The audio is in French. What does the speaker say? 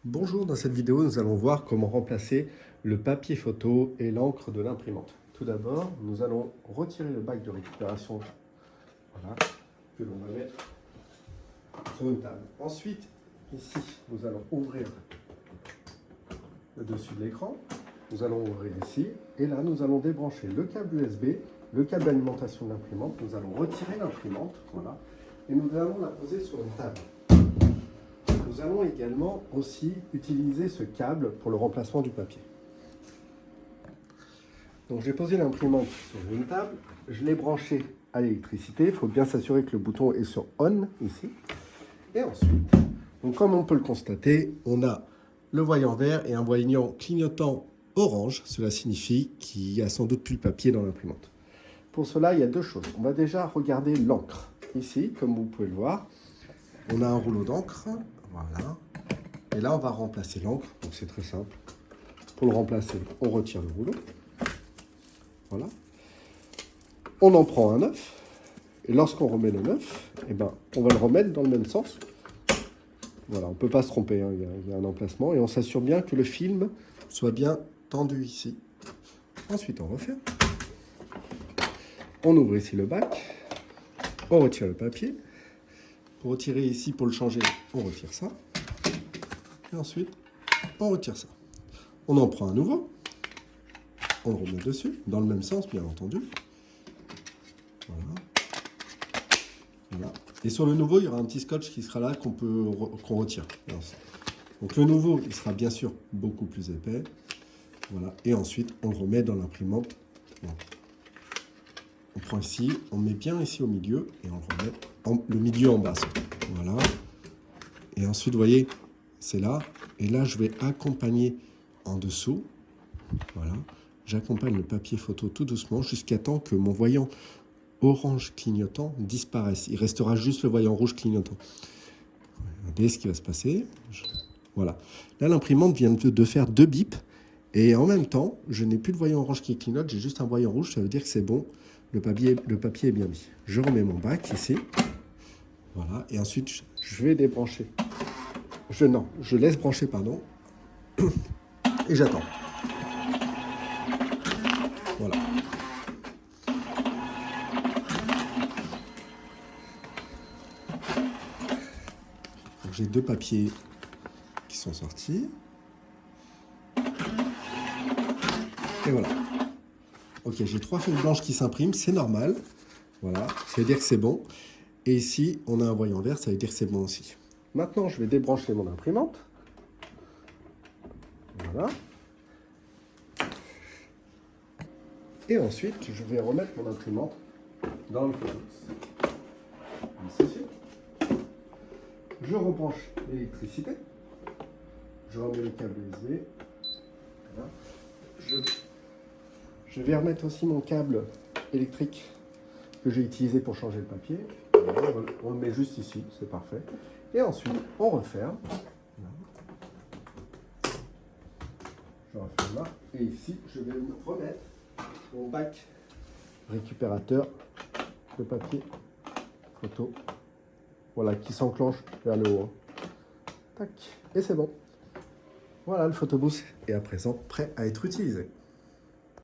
Bonjour, dans cette vidéo, nous allons voir comment remplacer le papier photo et l'encre de l'imprimante. Tout d'abord, nous allons retirer le bac de récupération, voilà, que l'on va mettre sur une table. Ensuite, ici, nous allons ouvrir le dessus de l'écran. Nous allons ouvrir ici, et là, nous allons débrancher le câble USB, le câble d'alimentation de l'imprimante. Nous allons retirer l'imprimante, voilà, et nous allons la poser sur une table. Nous allons également aussi utiliser ce câble pour le remplacement du papier. Donc j'ai posé l'imprimante sur une table, je l'ai branchée à l'électricité, il faut bien s'assurer que le bouton est sur ON ici. Et ensuite, donc comme on peut le constater, on a le voyant vert et un voyant clignotant orange, cela signifie qu'il y a sans doute plus de papier dans l'imprimante. Pour cela, il y a deux choses. On va déjà regarder l'encre. Ici, comme vous pouvez le voir, on a un rouleau d'encre. Voilà. Et là, on va remplacer l'encre. Donc, c'est très simple. Pour le remplacer, on retire le rouleau. Voilà. On en prend un neuf. Et lorsqu'on remet le neuf, eh ben, on va le remettre dans le même sens. Voilà, on ne peut pas se tromper. Hein. Il y a un emplacement. Et on s'assure bien que le film soit bien tendu ici. Ensuite, on referme. On ouvre ici le bac. On retire le papier. Pour retirer ici, pour le changer, on retire ça. Et ensuite, on retire ça. On en prend un nouveau. On le remet dessus, dans le même sens, bien entendu. Voilà. Voilà. Et sur le nouveau, il y aura un petit scotch qui sera là qu'on retire. Donc le nouveau, il sera bien sûr beaucoup plus épais. Voilà. Et ensuite, on le remet dans l'imprimante. On prend ici, on met bien ici au milieu et on le remet le milieu en bas. Voilà. Et ensuite, vous voyez, c'est là. Et là, je vais accompagner en dessous. Voilà. J'accompagne le papier photo tout doucement jusqu'à temps que mon voyant orange clignotant disparaisse. Il restera juste le voyant rouge clignotant. Regardez ce qui va se passer. Voilà. Là, l'imprimante vient de faire 2 bips. Et en même temps, je n'ai plus le voyant orange qui clignote. J'ai juste un voyant rouge. Ça veut dire que c'est bon. Le papier est bien mis. Je remets mon bac ici. Voilà. Et ensuite, je vais débrancher. Je laisse brancher, pardon. Et j'attends. Voilà. J'ai 2 papiers qui sont sortis. Et voilà. Ok, j'ai 3 feuilles blanches qui s'impriment, c'est normal. Voilà, ça veut dire que c'est bon. Et ici, on a un voyant vert, ça veut dire que c'est bon aussi. Maintenant, je vais débrancher mon imprimante. Voilà. Et ensuite, je vais remettre mon imprimante dans le photobooth. Ici. Je rebranche l'électricité. Je remets le câble USB. Voilà. Je vais remettre aussi mon câble électrique que j'ai utilisé pour changer le papier. Voilà, on le met juste ici, c'est parfait. Et ensuite, on referme. Voilà. Je referme là. Et ici, je vais remettre mon bac récupérateur de papier photo. Voilà, qui s'enclenche vers le haut. Tac. Et c'est bon. Voilà, le photobooth est à présent prêt à être utilisé.